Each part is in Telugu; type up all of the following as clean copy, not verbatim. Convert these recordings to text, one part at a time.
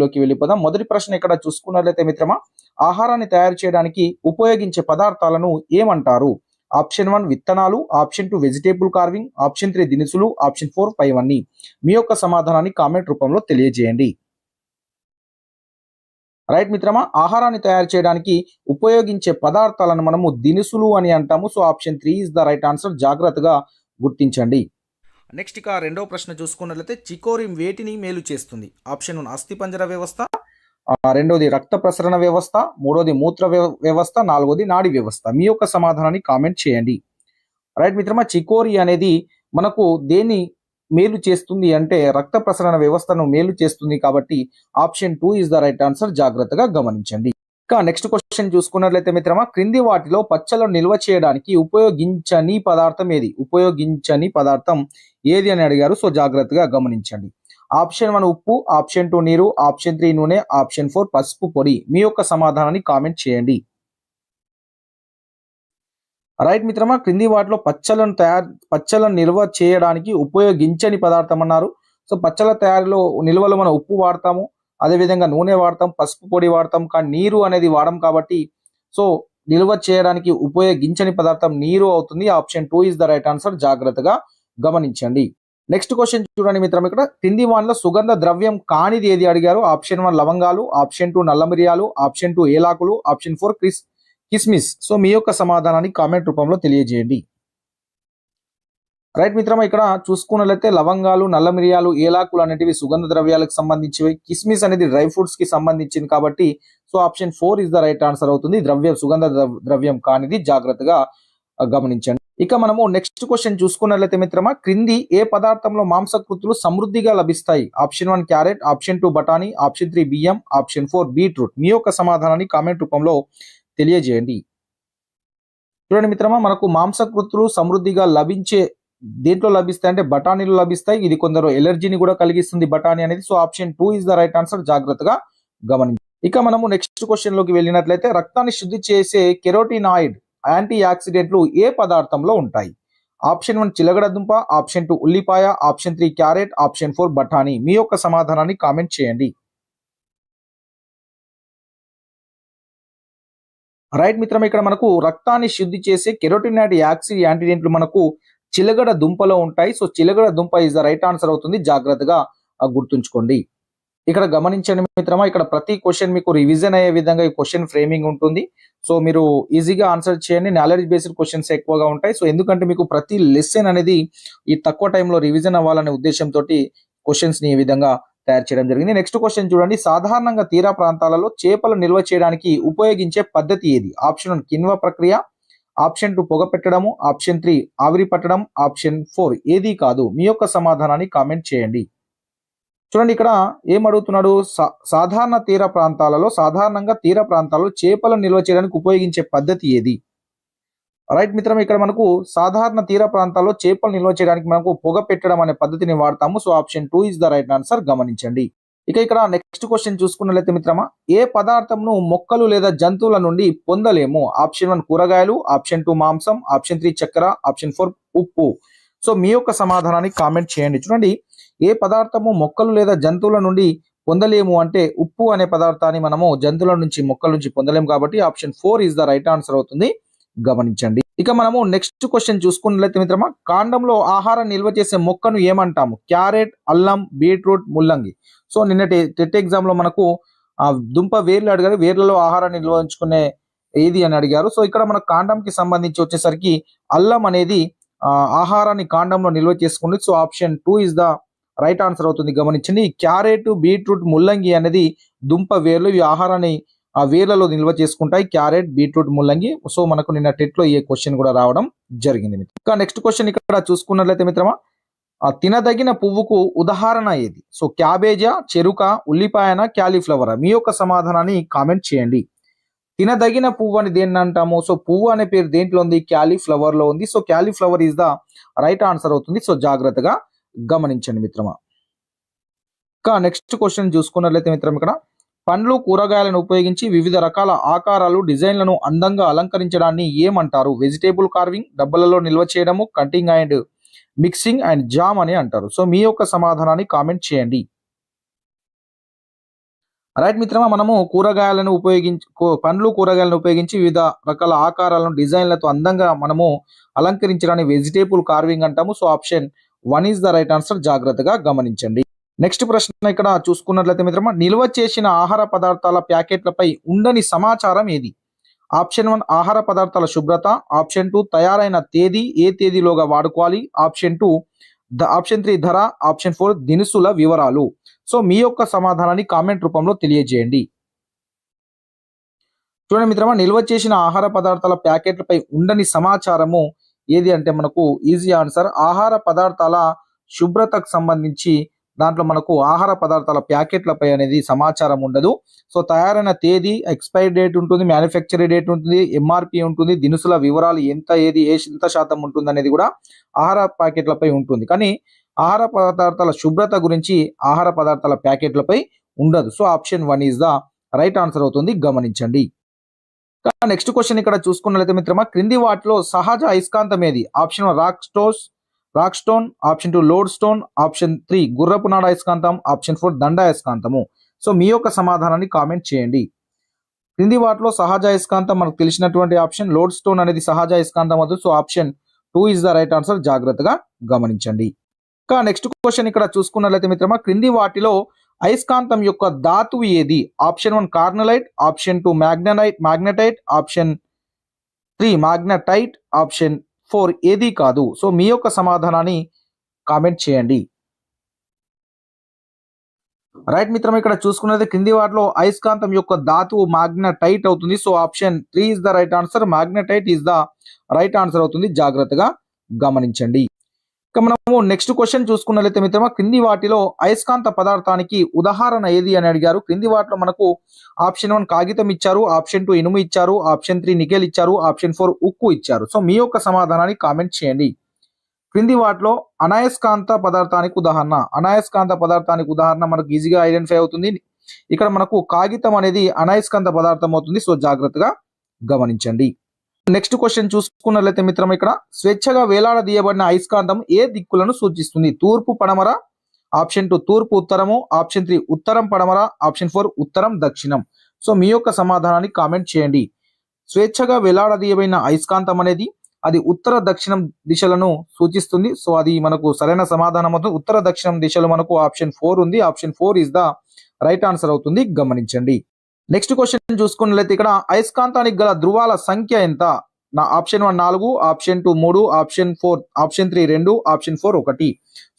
లోకి వెళ్ళిపోదాం. మొదటి ప్రశ్న ఇక్కడ చూసుకున్నట్లయితే మిత్రమా, ఆహారాన్ని తయారు చేయడానికి ఉపయోగించే పదార్థాలను ఏమంటారు? ఆప్షన్ 1 విత్తనాలు, ఆప్షన్ 2 వెజిటేబుల్ కార్వింగ్, ఆప్షన్ 3 దినుసులు, ఆప్షన్ 4 పైవన్నీ. మీ యొక్క సమాధానాన్ని కామెంట్ రూపంలో తెలియజేయండి. రైట్ మిత్రమా, ఆహారాన్ని తయారు చేయడానికి ఉపయోగించే పదార్థాలను మనము దినుసులు అని అంటాము. So option 3 is the right answer. జాగ్రత్తగా గుర్తించండి. నెక్స్ట్ ఇక రెండవ ప్రశ్న చూసుకున్నట్లయితే చికోరియం వేటిని మేలు చేస్తుంది? ఆప్షన్ 1 అస్థిపంజర వ్యవస్థ, రెండోది రక్త ప్రసరణ వ్యవస్థ, మూడోది మూత్ర వ్యవస్థ, నాలుగోది నాడి వ్యవస్థ. మీ యొక్క సమాధానాన్ని కామెంట్ చేయండి. రైట్ మిత్రమా, చికోరి అనేది మనకు దేన్ని మేలు చేస్తుంది అంటే రక్త ప్రసరణ వ్యవస్థను మేలు చేస్తుంది కాబట్టి option 2 is the right answer. జాగ్రత్తగా గమనించండి. ఇక నెక్స్ట్ క్వశ్చన్ చూసుకున్నట్లయితే మిత్రమా, క్రింది వాటిలో పచ్చలను నిల్వ చేయడానికి ఉపయోగించని పదార్థం ఏది? ఉపయోగించని పదార్థం ఏది అని అడిగారు. సో జాగ్రత్తగా గమనించండి. ఆప్షన్ 1 ఉప్పు, ఆప్షన్ 2 నీరు, ఆప్షన్ 3 నూనె, ఆప్షన్ 4 పసుపు పొడి. మీ యొక్క సమాధానాన్ని కామెంట్ చేయండి. రైట్ మిత్రమా, క్రింది వాటిలో పచ్చలను నిల్వ చేయడానికి ఉపయోగించని పదార్థం అన్నారు. సో పచ్చల తయారీలో నిల్వలో మనం ఉప్పు వాడతాము, అదేవిధంగా నూనె వాడతాం, పసుపు పొడి వాడతాం, కానీ నీరు అనేది వాడం కాబట్టి సో నిల్వ చేయడానికి ఉపయోగించని పదార్థం నీరు అవుతుంది. Option 2 is the right answer. జాగ్రత్తగా గమనించండి. నెక్స్ట్ క్వశ్చన్ చూడండి మిత్రం, ఇక్కడ క్రింది వాటిలో సుగంధ ద్రవ్యం కానిది ఏది అడిగారు? ఆప్షన్ 1 లవంగాలు, ఆప్షన్ 2 నల్ల మిరియాలు, ఆప్షన్ 2 ఏలాకులు, ఆప్షన్ 4 కిస్మిస్. సో మీ యొక్క సమాధానాన్ని కామెంట్ రూపంలో తెలియజేయండి. రైట్ మిత్రమా, ఇక్కడ చూసుకున్నట్లయితే లవంగాలు, నల్ల మిరియాలు, ఏలాకులు అనేటివి సుగంధ ద్రవ్యాలకు సంబంధించివి. కిస్మిస్ అనేది డ్రై ఫ్రూట్స్ కి సంబంధించింది కాబట్టి so option 4 is the right answer అవుతుంది. సుగంధ ద్రవ్యం కానిది. జాగ్రత్తగా గమనించండి. ఇక మనము నెక్స్ట్ క్వశ్చన్ చూసుకున్నట్లయితే మిత్రమా, క్రింది ఏ పదార్థంలో మాంసకృతులు సమృద్ధిగా లభిస్తాయి? ఆప్షన్ 1 క్యారెట్, ఆప్షన్ 2 బఠానీ, ఆప్షన్ 3 బియ్యం, ఆప్షన్ 4 బీట్రూట్. మీ యొక్క సమాధానాన్ని కామెంట్ రూపంలో తెలియజేయండి. చూడండి మిత్రమా, మనకు మాంసకృతులు సమృద్ధిగా దేంట్లో లభిస్తాయి అంటే బఠానీలు లభిస్తాయి. ఇది కొందరు ఎలర్జీని కూడా కలిగిస్తుంది బఠానీ అనేది. So option 2 is the right answer. జాగ్రత్తగా గమనించండి. ఇక మనము నెక్స్ట్ క్వశ్చన్ లోకి వెళ్ళినట్లయితే రక్తాన్ని శుద్ధి చేసే కెరోటినాయిడ్ యాంటీ ఆక్సిడెంట్లు ఏ పదార్థంలో ఉంటాయి? ఆప్షన్ 1 చిలగడ దుంప, ఆప్షన్ 2 ఉల్లిపాయ, ఆప్షన్ 3 క్యారెట్, ఆప్షన్ 4 బఠానీ. మీ యొక్క సమాధానాన్ని కామెంట్ చేయండి. రైట్ మిత్రం, ఇక్కడ మనకు రక్తాన్ని శుద్ధి చేసే కెరోటినాయిడ్ యాంటీడెంట్లు మనకు చిలగడ దుంపలో ఉంటాయి. సో చిలగడ దుంప ఇస్ ద రైట్ ఆన్సర్ అవుతుంది. జాగ్రత్తగా గుర్తుంచుకోండి. ఇక్కడ గమనించండి మిత్రమా, ఇక్కడ ప్రతి క్వశ్చన్ మీకు రివిజన్ అయ్యే విధంగా ఈ క్వశ్చన్ ఫ్రేమింగ్ ఉంటుంది. సో మీరు ఈజీగా ఆన్సర్ చేయండి. నాలెడ్జ్ బేస్డ్ క్వశ్చన్స్ ఎక్కువగా ఉంటాయి. సో ఎందుకంటే మీకు ప్రతి లెసన్ అనేది ఈ తక్కువ టైంలో రివిజన్ అవ్వాలనే ఉద్దేశంతో క్వశ్చన్స్ ని ఈ విధంగా తయారు చేయడం జరిగింది. నెక్స్ట్ క్వశ్చన్ చూడండి, సాధారణంగా తీరా ప్రాంతాలలో చేపలు నిల్వ చేయడానికి ఉపయోగించే పద్ధతి ఏది? ఆప్షన్ 1 కిన్వ ప్రక్రియ, ఆప్షన్ 2 పొగ పెట్టడము, ఆప్షన్ 3 ఆవిరి పట్టడం, ఆప్షన్ 4 ఏది కాదు. మీ యొక్క సమాధానాన్ని కామెంట్ చేయండి. చూడండి ఇక్కడ ఏం అడుగుతున్నాడు, సాధారణంగా తీర ప్రాంతాలలో చేపలను నిల్వ చేయడానికి ఉపయోగించే పద్ధతి ఏది? రైట్ మిత్రం, ఇక్కడ మనకు సాధారణ తీర ప్రాంతాల్లో చేపలు నిల్వ చేయడానికి మనకు పొగ పెట్టడం అనే పద్ధతిని వాడతాము. So option 2 is the right answer. గమనించండి. ఇక ఇక్కడ నెక్స్ట్ క్వశ్చన్ చూసుకున్నట్లయితే మిత్రమా, ఏ పదార్థంను మొక్కలు లేదా జంతువుల నుండి పొందలేము? ఆప్షన్ 1 కూరగాయలు, ఆప్షన్ 2 మాంసం, ఆప్షన్ 3 చక్కెర, ఆప్షన్ 4 ఉప్పు. సో మీ యొక్క సమాధానాన్ని కామెంట్ చేయండి. చూడండి, ఏ పదార్థము మొక్కలు లేదా జంతువుల నుండి పొందలేము అంటే ఉప్పు అనే పదార్థాన్ని మనము జంతువుల నుంచి మొక్కల నుంచి పొందలేము కాబట్టి option 4 is the right answer అవుతుంది. గమనించండి. ఇక మనము నెక్స్ట్ క్వశ్చన్ చూసుకున్నట్లయితే మిత్రమా, కాండంలో ఆహారం నిల్వ చేసే మొక్కను ఏమంటాము? క్యారెట్, అల్లం, బీట్రూట్, ముల్లంగి. సో నిన్నటి టెట్ ఎగ్జామ్ లో మనకు దుంప వేర్లు అడిగారు, వేర్లలో ఆహారాన్ని నిల్వ ఉంచుకునే ఏది అని అడిగారు. సో ఇక్కడ మన కాండంకి సంబంధించి వచ్చేసరికి అల్లం అనేది ఆహారాన్ని కాండంలో నిల్వ చేసుకుంది. So option 2 is the right answer అవుతుంది. గమనించండి. క్యారెట్, బీట్రూట్, ముల్లంగి అనేది దుంప వేర్లు, ఈ ఆహారాన్ని ఆ వేర్లలో నిల్వ చేసుకుంటాయి. క్యారెట్, బీట్రూట్, ముల్లంగి. సో మనకు నిన్న టెట్ లో ఈ క్వశ్చన్ కూడా రావడం జరిగింది. ఇంకా నెక్స్ట్ క్వశ్చన్ ఇక్కడ చూసుకున్నట్లయితే మిత్రమా, తినదగిన పువ్వుకు ఉదాహరణ ఏది? సో క్యాబేజా, చెరుక, ఉల్లిపాయన, క్యాలీఫ్లవరా? మీ యొక్క సమాధానాన్ని కామెంట్ చేయండి. తినదగిన పువ్వు అని దేన్ని అంటాము? సో పువ్వు అనే పేరు దేంట్లో ఉంది? క్యాలీఫ్లవర్ లో ఉంది. So cauliflower is the right answer అవుతుంది. సో జాగ్రత్తగా గమనించండి మిత్రమా. ఇంకా నెక్స్ట్ క్వశ్చన్ చూసుకున్నట్లయితే మిత్రం, ఇక్కడ పండ్లు, కూరగాయలను ఉపయోగించి వివిధ రకాల ఆకారాలు, డిజైన్లను అందంగా అలంకరించడాన్ని ఏమంటారు? వెజిటేబుల్ కార్వింగ్, డబ్బాలలో నిల్వ చేయడము, cutting and mixing and jam అని అంటారు. సో మీ యొక్క సమాధానాన్ని కామెంట్ చేయండి. రైట్ మిత్రమా, మనము కూరగాయలను పండ్లు కూరగాయలను ఉపయోగించి వివిధ రకాల ఆకారాలను డిజైన్లతో అందంగా మనము అలంకరించడాన్ని వెజిటేబుల్ కార్వింగ్ అంటాము. So option 1 is the right answer. జాగ్రత్తగా గమనించండి. నెక్స్ట్ ప్రశ్న ఇక్కడ చూసుకున్నట్లయితే మిత్రమా, నిల్వ చేసిన ఆహార పదార్థాల ప్యాకెట్లపై ఉండని సమాచారం ఏది? ఆప్షన్ 1 ఆహార పదార్థాల శుభ్రత, ఆప్షన్ 2 తయారైన తేదీ, ఏ తేదీలోగా వాడుకోవాలి, ఆప్షన్ 2 ఆప్షన్ 3 ధర, ఆప్షన్ 4 దినుసుల వివరాలు. సో మీ యొక్క సమాధానాన్ని కామెంట్ రూపంలో తెలియజేయండి. చూడండి మిత్రమా, నిల్వ చేసిన ఆహార పదార్థాల ప్యాకెట్లపై ఉండని సమాచారము ఏది అంటే మనకు ఈజీ ఆన్సర్ ఆహార పదార్థాల శుభ్రతకు సంబంధించి దాంట్లో మనకు ఆహార పదార్థాల ప్యాకెట్లపై అనేది సమాచారం ఉండదు. సో తయారైన తేదీ, ఎక్స్పైరీ డేట్ ఉంటుంది, మ్యానుఫ్యాక్చరీ డేట్ ఉంటుంది, ఎంఆర్పి ఉంటుంది, దినుసుల వివరాలు ఎంత శాతం ఉంటుంది అనేది కూడా ఆహార ప్యాకెట్లపై ఉంటుంది. కానీ ఆహార పదార్థాల శుభ్రత గురించి ఆహార పదార్థాల ప్యాకెట్లపై ఉండదు. So option 1 is the right answer అవుతుంది. గమనించండి. నెక్స్ట్ క్వశ్చన్ ఇక్కడ చూసుకున్నట్లయితే మిత్రమా, క్రింది వాటిలో సహజ అయస్కాంతం ఏది? Option 1 rock stone, option 2 load stone, option 3 గుర్రపు నాడ అయస్కాంతం, ఆప్షన్ 4 దండ అయస్కాంతము. సో మీ యొక్క సమాధానాన్ని కామెంట్ చేయండి. క్రింది వాటిలో సహజ అయస్కాంతం మనకు తెలిసినటువంటి ఆప్షన్ లోడ్ స్టోన్ అనేది సహజ అయస్కాంతం అవుతుంది. So option 2 is the right answer. జాగ్రత్తగా గమనించండి. నెక్స్ట్ క్వశ్చన్ ఇక్కడ చూసుకున్నట్లయితే మిత్రమా, క్రింది వాటిలో అయస్కాంతం యొక్క ధాతువు ఏది? Option 1 carnallite, option 2 magnetite, option 3 magnetite, option 4 ఏది కాదు. సో మీ యొక్క సమాధానాన్ని కామెంట్ చేయండి. రైట్ మిత్రం, ఇక్కడ చూసుకున్నది క్రింది వాటిలో అయస్కాంతం యొక్క ధాతువు మాగ్నటైట్ అవుతుంది. So option 3 is the right answer. Magnetite is the right answer అవుతుంది. జాగ్రత్తగా గమనించండి. మనము నెక్స్ట్ క్వశ్చన్ చూసుకున్నట్లయితే మిత్రమా, క్రింది వాటిలో అయస్కాంత పదార్థానికి ఉదాహరణ ఏది అని అడిగారు. క్రింది వాటిలో మనకు ఆప్షన్ 1 కాగితం ఇచ్చారు, ఆప్షన్ 2 ఇనుము ఇచ్చారు, ఆప్షన్ 3 నికెల్ ఇచ్చారు, ఆప్షన్ 4 ఉక్కు ఇచ్చారు. సో మీ యొక్క సమాధానాన్ని కామెంట్ చేయండి. క్రింది వాటిలో అనాయస్కాంత పదార్థానికి ఉదాహరణ మనకు ఈజీగా ఐడెంటిఫై అవుతుంది. ఇక్కడ మనకు కాగితం అనేది అనాయస్కాంత పదార్థం అవుతుంది. సో జాగ్రత్తగా గమనించండి. నెక్స్ట్ క్వశ్చన్ చూసుకున్నట్లయితే మిత్రం, ఇక్కడ స్వేచ్ఛగా వేలాడదీయబడిన అయస్కాంతం ఏ దిక్కులను సూచిస్తుంది? తూర్పు పడమర, ఆప్షన్ 2 తూర్పు ఉత్తరము, ఆప్షన్ 3 ఉత్తరం పడమర, ఆప్షన్ 4 ఉత్తరం దక్షిణం. సో మీ యొక్క సమాధానాన్ని కామెంట్ చేయండి. స్వేచ్ఛగా వేలాడదీయబడిన అయస్కాంతం అనేది అది ఉత్తర దక్షిణం దిశలను సూచిస్తుంది. సో అది మనకు సరైన సమాధానం అవుతుంది. ఉత్తర దక్షిణం దిశలో మనకు ఆప్షన్ 4 ఉంది. Option 4 is the right answer అవుతుంది. గమనించండి. నెక్స్ట్ క్వశ్చన్ చూసుకున్నట్లయితే ఇక్కడ అయస్కాంతానికి గల ధ్రువాల సంఖ్య ఎంత? Option 1 4, option 2 3, option 3 2, option 4 1.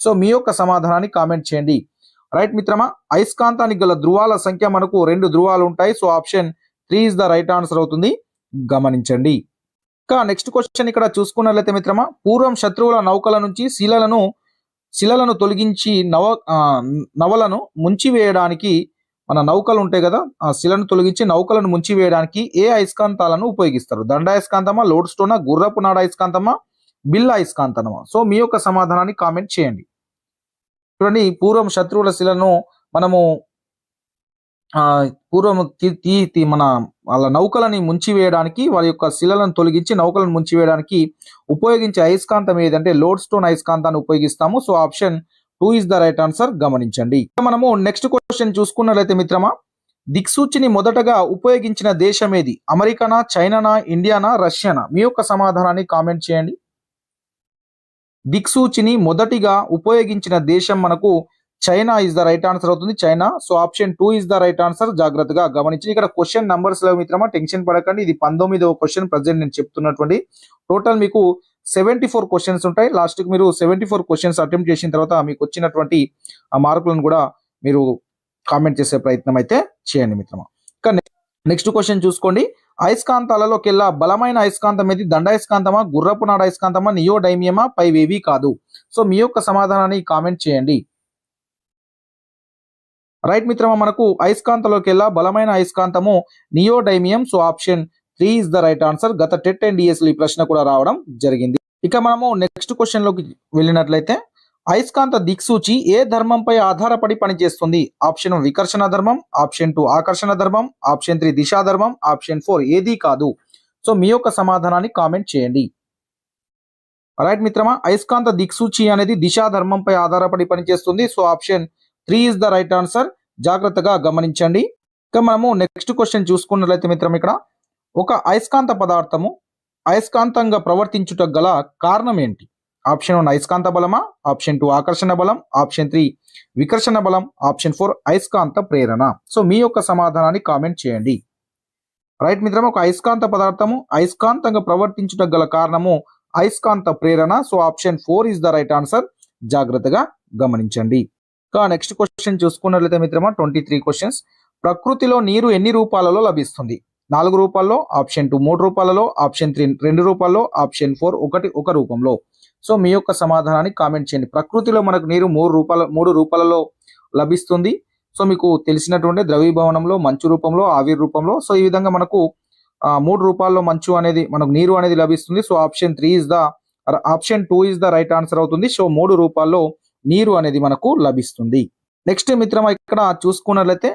So మీ యొక్క సమాధానాన్ని కామెంట్ చేయండి. రైట్ మిత్రమా, అయస్కాంతానికి గల ధ్రువాల సంఖ్య మనకు 2 ధ్రువాలు ఉంటాయి. So option 3 is the right answer అవుతుంది. గమనించండి. నెక్స్ట్ క్వశ్చన్ ఇక్కడ చూసుకున్నట్లయితే మిత్రమా, పూర్వం శత్రువుల నౌకల నుంచి శిలలను తొలగించి నవలను ముంచివేయడానికి మన నౌకలు ఉంటాయి కదా, ఆ శిలను తొలగించి నౌకలను ముంచివేయడానికి ఏ అయస్కాంతాలను ఉపయోగిస్తారు? దండ అయస్కాంతమా, లోడ్ స్టోనా, గుర్రపు నాడ అయస్కాంతమా, బిల్ల అయస్కాంతమా? సో మీ యొక్క సమాధానాన్ని కామెంట్ చేయండి. చూడండి, పూర్వం శత్రువుల శిలను మనము పూర్వం మన వాళ్ళ నౌకలని ముంచివేయడానికి, వాళ్ళ యొక్క శిలలను తొలగించి నౌకలను ముంచివేయడానికి ఉపయోగించే అయస్కాంతం ఏదంటే లోడ్ స్టోన్ అయస్కాంతాన్ని ఉపయోగిస్తాము. So option 2 is the right answer. గమనించండి. మనము నెక్స్ట్ క్వశ్చన్ చూసుకున్నట్లయితే మిత్రమా, దిక్సూచిని మొదటగా ఉపయోగించిన దేశం ఏది? అమెరికానా, చైనానా, ఇండియానా, రష్యానా? మీ యొక్క సమాధానాన్ని కామెంట్ చేయండి. దిక్సూచిని మొదటిగా ఉపయోగించిన దేశం మనకు China is the right answer అవుతుంది. China. So option 2 is the right answer. జాగ్రత్తగా గమనించి, ఇక్కడ క్వశ్చన్ నంబర్స్ లో మిత్రమా టెన్షన్ పడకండి. ఇది 19వ క్వశ్చన్ ప్రజెంట్ నేను చెప్తున్నటువంటి. టోటల్ మీకు 74 క్వశ్చన్స్ ఉంటాయి. లాస్ట్ కి మీరు 74 క్వశ్చన్స్ అటెంప్ట్ చేసిన తర్వాత మీకు వచ్చినటువంటి ఆ మార్కులను కూడా మీరు కామెంట్ చేసే ప్రయత్నం అయితే చేయండి మిత్రమా. నెక్స్ట్ క్వశ్చన్ చూసుకోండి. అయస్కాంతాలలోకెల్లా బలమైన అయస్కాంతం ఏది? దండ అయస్కాంతమా, గుర్రపు నాడ అయస్కాంతమా, నియోడైమియమా, పైవేవి కాదు? సో మీ యొక్క సమాధానాన్ని కామెంట్ చేయండి. రైట్ మిత్రమా, మనకు అయస్కాంతాలలోకెల్లా బలమైన అయస్కాంతము neodymium. So option 3 is the right answer. గత టెట్ అండ్ డిఎస్ ఈ ప్రశ్న కూడా రావడం జరిగింది. ఇక మనము నెక్స్ట్ క్వశ్చన్ లోకి వెళ్ళినట్లయితే, అయస్కాంత దిక్సూచి ఏ ధర్మంపై ఆధారపడి పనిచేస్తుంది? ఆప్షన్ 1 వికర్షణ ధర్మం, ఆప్షన్ 2 ఆకర్షణ ధర్మం, ఆప్షన్ 3 దిశా ధర్మం, ఆప్షన్ 4 ఏది కాదు? సో మీ యొక్క సమాధానాన్ని కామెంట్ చేయండి. రైట్ మిత్రమా, అయస్కాంత దిక్సూచి అనేది దిశా ధర్మంపై ఆధారపడి పనిచేస్తుంది. So option 3 is the right answer. జాగ్రత్తగా గమనించండి. ఇక మనము నెక్స్ట్ క్వశ్చన్ చూసుకున్నట్లయితే మిత్రం ఇక్కడ ఒక అయస్కాంత పదార్థము అయస్కాంతంగా ప్రవర్తించుటకు గల కారణం ఏంటి? ఆప్షన్ 1 అయస్కాంత బలమా, ఆప్షన్ 2 ఆకర్షణ బలం, ఆప్షన్ 3 వికర్షణ బలం, ఆప్షన్ 4 అయస్కాంత ప్రేరణ. సో మీ యొక్క సమాధానాన్ని కామెంట్ చేయండి. రైట్ మిత్రం, ఒక అయస్కాంత పదార్థము అయస్కాంతంగా ప్రవర్తించుటకు గల కారణము అయస్కాంత ప్రేరణ. So option 4 is the right answer. జాగ్రత్తగా గమనించండి. ఇంకా నెక్స్ట్ క్వశ్చన్ చూసుకున్నట్లయితే మిత్రమా 23 క్వశ్చన్స్. ప్రకృతిలో నీరు ఎన్ని రూపాలలో లభిస్తుంది? 4 రూపాల్లో, ఆప్షన్ 2 3 రూపాలలో, ఆప్షన్ 3 2 రూపాల్లో, ఆప్షన్ 4 ఒక రూపంలో. సో మీ యొక్క సమాధానాన్ని కామెంట్ చేయండి. ప్రకృతిలో మనకు నీరు 3 రూపాలలో లభిస్తుంది. సో మీకు తెలిసినటువంటి ద్రవీభవనంలో, మంచు రూపంలో, ఆవిరి రూపంలో. సో ఈ విధంగా మనకు 3 రూపాల్లో మనకు నీరు అనేది లభిస్తుంది. So option 2 is the right answer అవుతుంది. సో 3 రూపాల్లో నీరు అనేది మనకు లభిస్తుంది. నెక్స్ట్ మిత్రమా ఇక్కడ చూసుకున్నట్లయితే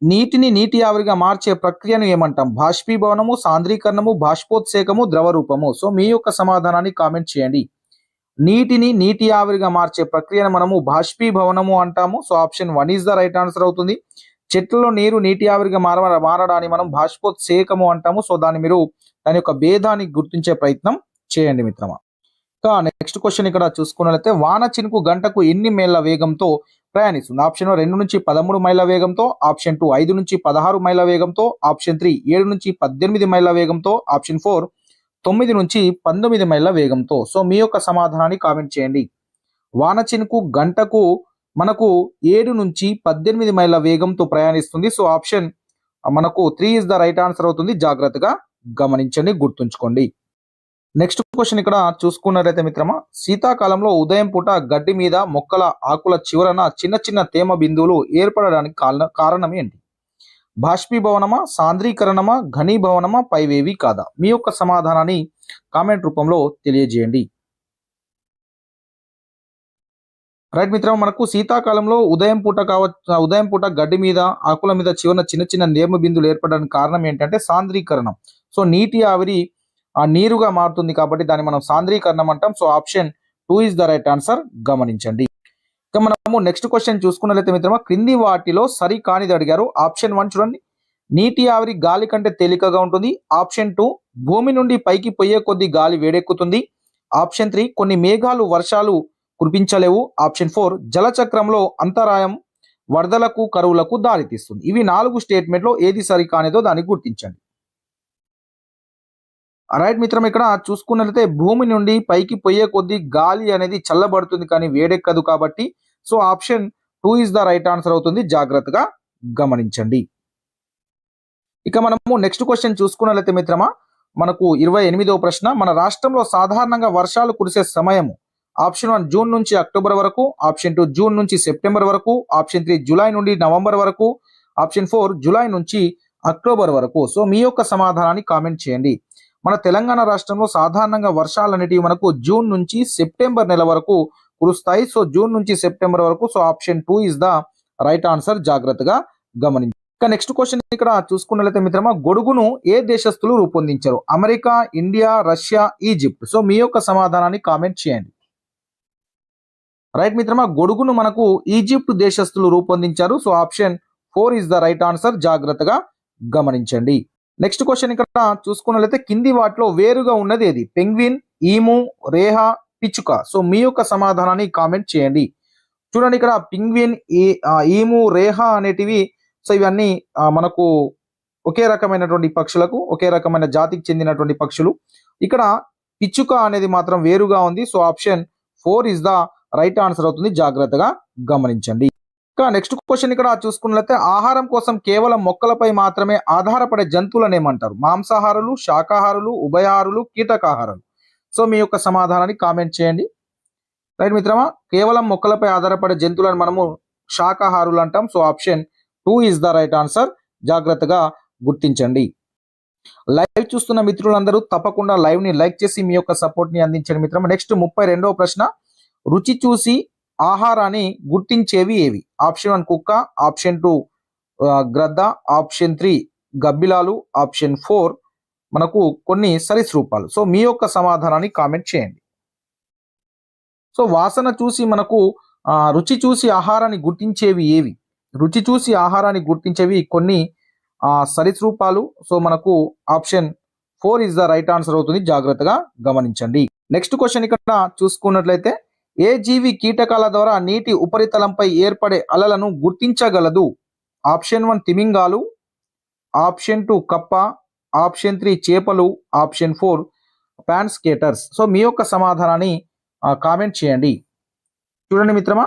నీటిని నీటి ఆవిరిగా మార్చే ప్రక్రియను ఏమంటాం? బాష్పీభవనము, సాంద్రీకరణము, బాష్పోత్సేకము, ద్రవ రూపము. సో మీ యొక్క సమాధానాన్ని కామెంట్ చేయండి. నీటిని నీటి ఆవిరిగా మార్చే ప్రక్రియను మనము బాష్పీభవనము అంటాము. So option 1 is the right answer అవుతుంది. చెట్లలో నీరు నీటి ఆవిరిగా మారడాన్ని మనం బాష్పోత్సేకము అంటాము. సో దాని యొక్క భేదాన్ని గుర్తించే ప్రయత్నం చేయండి మిత్రమా. నెక్స్ట్ క్వశ్చన్ ఇక్కడ చూసుకున్నట్లయితే వాన చినుకు గంటకు ఎన్ని మైళ్ళ వేగంతో ప్రయాణిస్తుంది? ఆప్షన్ 2 నుంచి 13 మైళ్ళ వేగంతో, ఆప్షన్ 2 5 నుంచి 16 మైళ్ళ వేగంతో, ఆప్షన్ 3 7 నుంచి 18 మైళ్ళ వేగంతో, ఆప్షన్ 4 9 నుంచి 19 మైళ్ళ వేగంతో. సో మీ యొక్క సమాధానాన్ని కామెంట్ చేయండి. వాన చినుకు గంటకు మనకు 7 నుంచి 18 మైళ్ళ వేగంతో ప్రయాణిస్తుంది. సో ఆప్షన్ మనకు 3 ఇస్ ద రైట్ ఆన్సర్ అవుతుంది. జాగ్రత్తగా గమనించండి, గుర్తుంచుకోండి. నెక్స్ట్ క్వశ్చన్ ఇక్కడ చూసుకున్నట్లయితే మిత్రమా శీతాకాలంలో ఉదయం పూట గడ్డి మీద మొక్కల ఆకుల చివరన చిన్న చిన్న తేమ బిందువులు ఏర్పడడానికి కారణం ఏంటి? బాష్పీభవనమా, సాంద్రీకరణమా, ఘనీభవనమా, పైవేవి కాదా? మీ యొక్క సమాధానాన్ని కామెంట్ రూపంలో తెలియజేయండి. రైట్ మిత్రం, మనకు శీతాకాలంలో ఉదయం పూట గడ్డి మీద ఆకుల మీద చివరన చిన్న చిన్న తేమ బిందువులు ఏర్పడడానికి కారణం ఏంటంటే సాంద్రీకరణం. సో నీటి ఆవిరి నీరుగా మారుతుంది కాబట్టి దాన్ని మనం సాంద్రీకరణం అంటాం. So option 2 is the right answer. గమనించండి. ఇక మనము నెక్స్ట్ క్వశ్చన్ చూసుకున్నట్లయితే మిత్రమా క్రింది వాటిలో సరి కానిది అడిగారు. ఆప్షన్ 1 చూడండి, నీటి ఆవిరి గాలి కంటే తేలికగా ఉంటుంది. ఆప్షన్ 2 భూమి నుండి పైకి పోయే కొద్ది గాలి వేడెక్కుతుంది. ఆప్షన్ 3 కొన్ని మేఘాలు వర్షాలు కురిపించలేవు. ఆప్షన్ 4 జలచక్రంలో అంతరాయం వరదలకు కరువులకు దారితీస్తుంది. ఇవి 4 స్టేట్మెంట్లో ఏది సరి కానిదో దాన్ని గుర్తించండి. రైట్ మిత్రం, ఇక్కడ చూసుకున్నట్లయితే భూమి నుండి పైకి పోయే కొద్ది గాలి అనేది చల్లబడుతుంది కానీ వేడెక్కదు కాబట్టి so option 2 is the right answer అవుతుంది. జాగ్రత్తగా గమనించండి. ఇక మనము నెక్స్ట్ క్వశ్చన్ చూసుకున్నట్లయితే మిత్రమా మనకు 28వ ప్రశ్న. మన రాష్ట్రంలో సాధారణంగా వర్షాలు కురిసే సమయము ఆప్షన్ 1 జూన్ నుంచి అక్టోబర్ వరకు, ఆప్షన్ 2 జూన్ నుంచి సెప్టెంబర్ వరకు, ఆప్షన్ 3 జూలై నుండి నవంబర్ వరకు, ఆప్షన్ 4 జూలై నుంచి అక్టోబర్ వరకు. సో మీ యొక్క సమాధానాన్ని కామెంట్ చేయండి. మన తెలంగాణ రాష్ట్రంలో సాధారణంగా వర్షాలు అనేటివి మనకు జూన్ నుంచి సెప్టెంబర్ నెల వరకు కురుస్తాయి. సో జూన్ నుంచి సెప్టెంబర్ వరకు. So option 2 is the right answer. జాగ్రత్తగా గమనించండి. ఇక నెక్స్ట్ క్వశ్చన్ ఇక్కడ చూసుకున్నట్లయితే మిత్రమా గొడుగును ఏ దేశస్తులు రూపొందించారు? America, India, Russia, Egypt. So మీ యొక్క సమాధానాన్ని కామెంట్ చేయండి. రైట్ మిత్రమా, గొడుగును మనకు ఈజిప్ట్ దేశస్తులు రూపొందించారు. So option 4 is the right answer. జాగ్రత్తగా గమనించండి. నెక్స్ట్ క్వశ్చన్ ఇక్కడ చూసుకున్నట్లయితే కింది వాటిలో వేరుగా ఉన్నది ఏది? పెంగ్విన్, ఈము, రేహ, పిచ్చుక. సో మీ యొక్క సమాధానాన్ని కామెంట్ చేయండి. చూడండి ఇక్కడ పెంగ్విన్, ఈము, రేహ అనేటివి సో ఇవన్నీ మనకు ఒకే రకమైనటువంటి పక్షులకు, ఒకే రకమైన జాతికి చెందినటువంటి పక్షులు. ఇక్కడ పిచ్చుక అనేది మాత్రం వేరుగా ఉంది. So option 4 is the right answer అవుతుంది. జాగ్రత్తగా గమనించండి. నెక్స్ట్ క్వశ్చన్ ఇక్కడ చూసుకున్నట్లయితే ఆహారం కోసం కేవలం మొక్కలపై మాత్రమే ఆధారపడే జంతువులను ఏమంటారు? మాంసాహారులు, శాకాహారులు, ఉభయహారులు, కీటకాహారులు. సో మీ యొక్క సమాధానాన్ని కామెంట్ చేయండి. రైట్ మిత్రమా, కేవలం మొక్కలపై ఆధారపడే జంతువులను మనము శాకాహారులు అంటాం. So option 2 is the right answer. జాగ్రత్తగా గుర్తించండి. లైవ్ చూస్తున్న మిత్రులందరూ తప్పకుండా లైవ్ ని లైక్ చేసి మీ యొక్క సపోర్ట్ ని అందించండి మిత్రమా. నెక్స్ట్ 32వ ప్రశ్న. రుచి చూసి ఆహారాన్ని గుర్తించేవి ఏవి? ఆప్షన్ 1 కుక్క, ఆప్షన్ 2 గ్రద్ద, ఆప్షన్ 3 గబ్బిలాలు, ఆప్షన్ 4 మనకు కొన్ని సరీసృపాలు. సో మీ యొక్క సమాధానాన్ని కామెంట్ చేయండి. సో వాసన చూసి మనకు రుచి చూసి ఆహారాన్ని గుర్తించేవి ఏవి? రుచి చూసి ఆహారాన్ని గుర్తించేవి కొన్ని సరీసృపాలు. సో మనకు option 4 is the right answer అవుతుంది. జాగ్రత్తగా గమనించండి. నెక్స్ట్ క్వశ్చన్ ఇక్కడ చూసుకున్నట్లయితే ఏ జీవి కీటకాల ద్వారా నీటి ఉపరితలంపై ఏర్పడే అలలను గుర్తించగలదు? ఆప్షన్ 1 తిమింగాలు, ఆప్షన్ 2 కప్ప, ఆప్షన్ 3 చేపలు, ఆప్షన్ 4 ప్యాన్ స్కేటర్స్. సో మీ యొక్క సమాధానాన్ని కామెంట్ చేయండి. చూడండి మిత్రమా,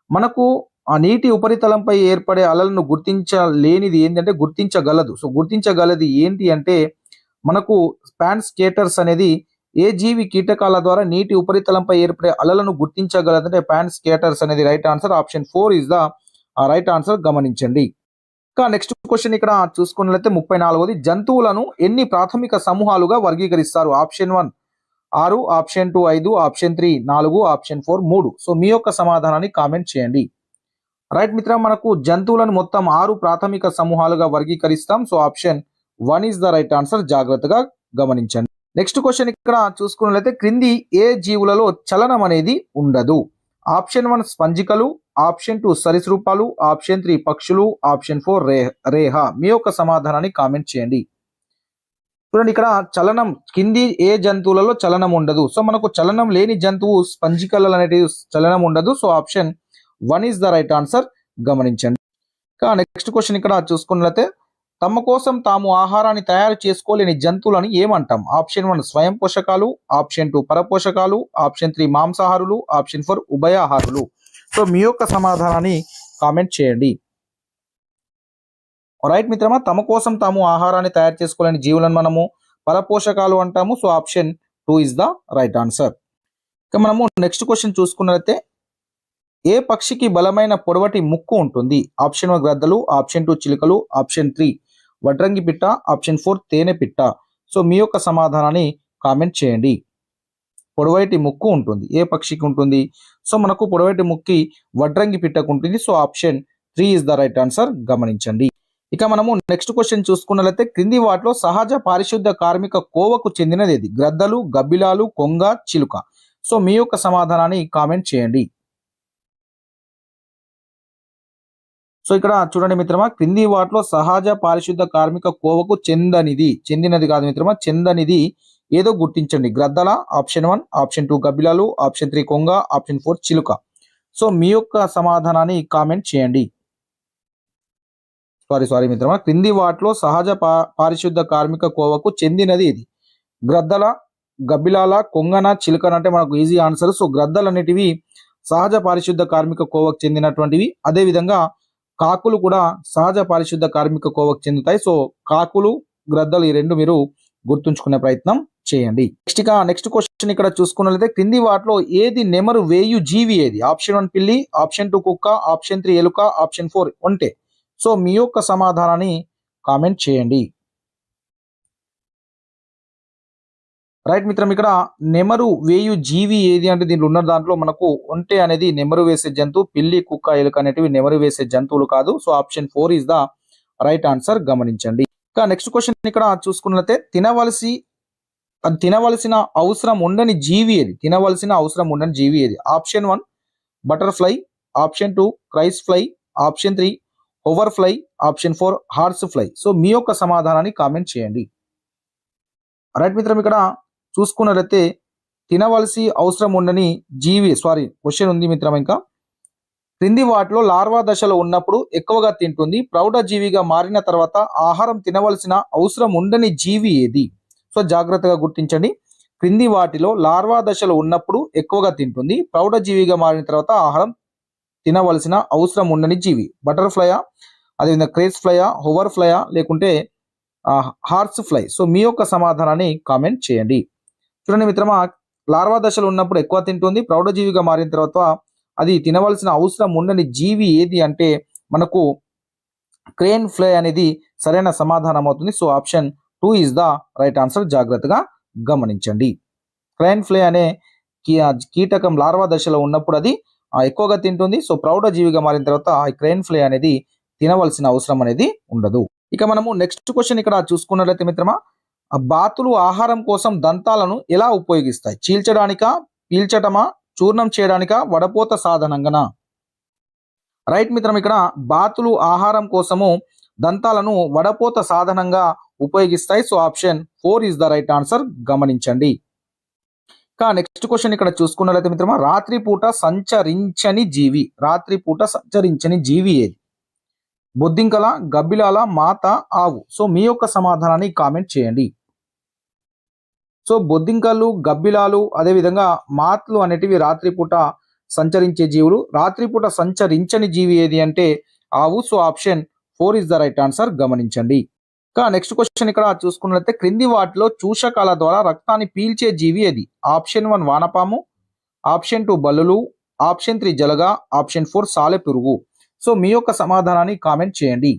మనకు ఆ నీటి ఉపరితలంపై ఏర్పడే అలలను గుర్తించలేనిది ఏంటంటే గుర్తించగలదు. సో గుర్తించగలది ఏంటి అంటే మనకు ప్యాన్ స్కేటర్స్ అనేది ఏ జీవి కీటకాల ద్వారా నీటి ఉపరితలంపై ఏర్పడే అలలను గుర్తించగలదంటే ప్యాన్ స్కేటర్స్ అనేది right answer. Option 4 is the right answer. గమనించండి. ఇంకా నెక్స్ట్ క్వశ్చన్ ఇక్కడ చూసుకున్నట్లయితే 34ది జంతువులను ఎన్ని ప్రాథమిక సమూహాలుగా వర్గీకరిస్తారు? Option 1 6, option 2 5, option 3 4, option 4 3. So మీ యొక్క సమాధానాన్ని కామెంట్ చేయండి. రైట్ మిత్రం, మనకు జంతువులను మొత్తం 6 ప్రాథమిక సమూహాలుగా వర్గీకరిస్తాం. So option 1 is the right answer. జాగ్రత్తగా గమనించండి. నెక్స్ట్ క్వశ్చన్ ఇక్కడ చూసుకున్నట్లయితే క్రింది ఏ జీవులలో చలనం అనేది ఉండదు? ఆప్షన్ 1 స్పంజికలు, ఆప్షన్ 2 సరీసృపాలు, ఆప్షన్ 3 పక్షులు, ఆప్షన్ 4 రేహ. మీ యొక్క సమాధానాన్ని కామెంట్ చేయండి. చూడండి, ఇక్కడ చలనం కింది ఏ జంతువులలో చలనం ఉండదు? సో మనకు చలనం లేని జంతువు స్పంజికలు అనేటివి చలనం ఉండదు. So option 1 is the right answer. గమనించండి. ఇంకా నెక్స్ట్ క్వశ్చన్ ఇక్కడ చూసుకున్నట్లయితే తమ కోసం తాము ఆహారాన్ని తయారు చేసుకోలేని జంతువులని ఏమంటాం? ఆప్షన్ 1 స్వయం పోషకాలు, ఆప్షన్ 2 పరపోషకాలు, ఆప్షన్ 3 మాంసాహారులు, ఆప్షన్ 4 ఉభయాహారులు. సో మీ యొక్క సమాధానాన్ని కామెంట్ చేయండి. రైట్ మిత్రమా, తమ కోసం తాము ఆహారాన్ని తయారు చేసుకోలేని జీవులను మనము పరపోషకాలు అంటాము. So option 2 is the right answer. ఇక మనము నెక్స్ట్ క్వశ్చన్ చూసుకున్నట్లయితే ఏ పక్షికి బలమైన పొడవటి ముక్కు ఉంటుంది? ఆప్షన్ 1 గ్రద్దలు, ఆప్షన్ 2 చిలుకలు, ఆప్షన్ 3 వడ్రంగి పిట్ట, ఆప్షన్ 4 తేనె పిట్ట. సో మీ యొక్క సమాధానాన్ని కామెంట్ చేయండి. పొడవైటి ముక్కు ఉంటుంది, ఏ పక్షికి ఉంటుంది? సో మనకు పొడవైటి ముక్కి వడ్రంగి పిట్టకు ఉంటుంది. So option 3 is the right answer. గమనించండి. ఇక మనము నెక్స్ట్ క్వశ్చన్ చూసుకున్నట్లయితే క్రింది వాటిలో సహజ పారిశుద్ధ కార్మిక కోవకు చెందినది ఏది? గ్రద్దలు, గబ్బిలాలు, కొంగ, చిలుక. సో మీ యొక్క సమాధానాన్ని కామెంట్ చేయండి. సో ఇక్కడ చూడండి మిత్రమా, క్రింది వాటిలో సహజ పారిశుద్ధ కార్మిక కోవకు చెందినది కాదు మిత్రమా, చెందనిది ఏదో గుర్తించండి. గ్రద్దల ఆప్షన్ 1, ఆప్షన్ 2 గబ్బిలాలు, ఆప్షన్ 3 కొంగ, ఆప్షన్ 4 చిలుక. సో మీ యొక్క సమాధానాన్ని కామెంట్ చేయండి. సారీ మిత్రమా, క్రింది వాటిలో సహజ పారిశుద్ధ కార్మిక కోవకు చెందినది ఇది? గ్రద్దల, గబ్బిలాల, కొంగన, చిలుకన అంటే మనకు ఈజీ ఆన్సర్. సో గ్రద్దలు అనేటివి సహజ పారిశుద్ధ కార్మిక కోవకు చెందినటువంటివి. అదేవిధంగా కాకులు కూడా సహజ పారిశుద్ధ కార్మిక కోవకు చెందుతాయి. సో కాకులు, గ్రద్దలు ఈ రెండు మీరు గుర్తుంచుకునే ప్రయత్నం చేయండి. నెక్స్ట్ క్వశ్చన్ ఇక్కడ చూసుకున్నట్లయితే క్రింది వాటిలో ఏది నెమరు వేయు జీవి ఏది? ఆప్షన్ 1 పిల్లి, ఆప్షన్ 2 కుక్క, ఆప్షన్ 3 ఎలుక, ఆప్షన్ 4 ఒంటె. సో మీ యొక్క సమాధానాన్ని కామెంట్ చేయండి. రైట్ మిత్రం, ఇక్కడ నెమరు వేయు జీవి ఏది అంటే దీంట్లో ఉన్న దాంట్లో మనకు ఒంటె అనేది నెమరు వేసే జంతువు, పిల్లి, కుక్క, ఎలుక అనేటివి నెమరు వేసే జంతువులు కాదు. So option 4 is the right answer. గమనించండి. ఇంకా నెక్స్ట్ క్వశ్చన్ ఇక్కడ చూసుకున్నట్లయితే తినవలసిన అవసరం ఉండని జీవి ఏది? తినవలసిన అవసరం ఉండని జీవి ఏది? Option 1 butterfly, option 2 crane fly, option 3 over fly, option 4 horse fly. So మీ యొక్క సమాధానాన్ని కామెంట్ చేయండి. రైట్ మిత్రం, ఇక్కడ చూసుకున్నట్లయితే తినవలసి అవసరం ఉండని క్వశ్చన్ ఉంది మిత్రం. ఇంకా క్రింది వాటిలో లార్వా దశలో ఉన్నప్పుడు ఎక్కువగా తింటుంది, ప్రౌఢ జీవిగా మారిన తర్వాత ఆహారం తినవలసిన అవసరం ఉండని జీవి ఏది? సో జాగ్రత్తగా గుర్తించండి. క్రింది వాటిలో లార్వా దశలో ఉన్నప్పుడు ఎక్కువగా తింటుంది, ప్రౌఢ జీవిగా మారిన తర్వాత ఆహారం తినవలసిన అవసరం ఉండని జీవి? బటర్ఫ్లయా, అదేవిధంగా క్రేస్ ఫ్లయా, హోవర్ ఫ్లయా, లేకుంటే హార్స్ ఫ్లై. సో మీ యొక్క సమాధానాన్ని కామెంట్ చేయండి. చూడండి మిత్రమా, లార్వా దశలో ఉన్నప్పుడు ఎక్కువ తింటుంది, ప్రౌఢజీవిగా మారిన తర్వాత అది తినవలసిన అవసరం ఉండని జీవి ఏది అంటే మనకు క్రేన్ ఫ్లై అనేది సరైన సమాధానం అవుతుంది. So option 2 is the right answer. జాగ్రత్తగా గమనించండి. క్రేన్ ఫ్లై అనే కీటకం లార్వా దశలో ఉన్నప్పుడు అది ఎక్కువగా తింటుంది. సో ప్రౌఢ జీవిగా మారిన తర్వాత ఈ క్రేన్ ఫ్లై అనేది తినవలసిన అవసరం అనేది ఉండదు. ఇక మనము నెక్స్ట్ క్వశ్చన్ ఇక్కడ చూసుకున్నట్లయితే మిత్రమా, బాతులు ఆహారం కోసం దంతాలను ఎలా ఉపయోగిస్తాయి? చీల్చడానికా, పీల్చటమా, చూర్ణం చేయడానికా, వడపోత సాధనంగానా? రైట్ మిత్రం, ఇక్కడ బాతులు ఆహారం కోసము దంతాలను వడపోత సాధనంగా ఉపయోగిస్తాయి. So option 4 is the right answer, గమనించండి. ఇక నెక్స్ట్ క్వశ్చన్ ఇక్కడ చూసుకున్నట్లయితే మిత్రమా, రాత్రిపూట సంచరించని జీవి ఏది? బొద్దింకల, గబ్బిలాల, మాత, ఆవు. సో మీ యొక్క సమాధానాన్ని కామెంట్ చేయండి. సో బొద్దింకలు, గబ్బిలాలు, అదేవిధంగా మాత్లు అనేటివి రాత్రిపూట సంచరించే జీవులు. రాత్రిపూట సంచరించని జీవి ఏది అంటే ఆవు. So option 4 is the right answer, గమనించండి. ఇంకా నెక్స్ట్ క్వశ్చన్ ఇక్కడ చూసుకున్నట్లయితే క్రింది వాటిలో చూషకాల ద్వారా రక్తాన్ని పీల్చే జీవి ఏది? ఆప్షన్ 1 వానపాము, ఆప్షన్ 2 బల్లులు, ఆప్షన్ 3 జలగ, ఆప్షన్ 4 సాలెపురుగు. సో మీ యొక్క సమాధానాన్ని కామెంట్ చేయండి.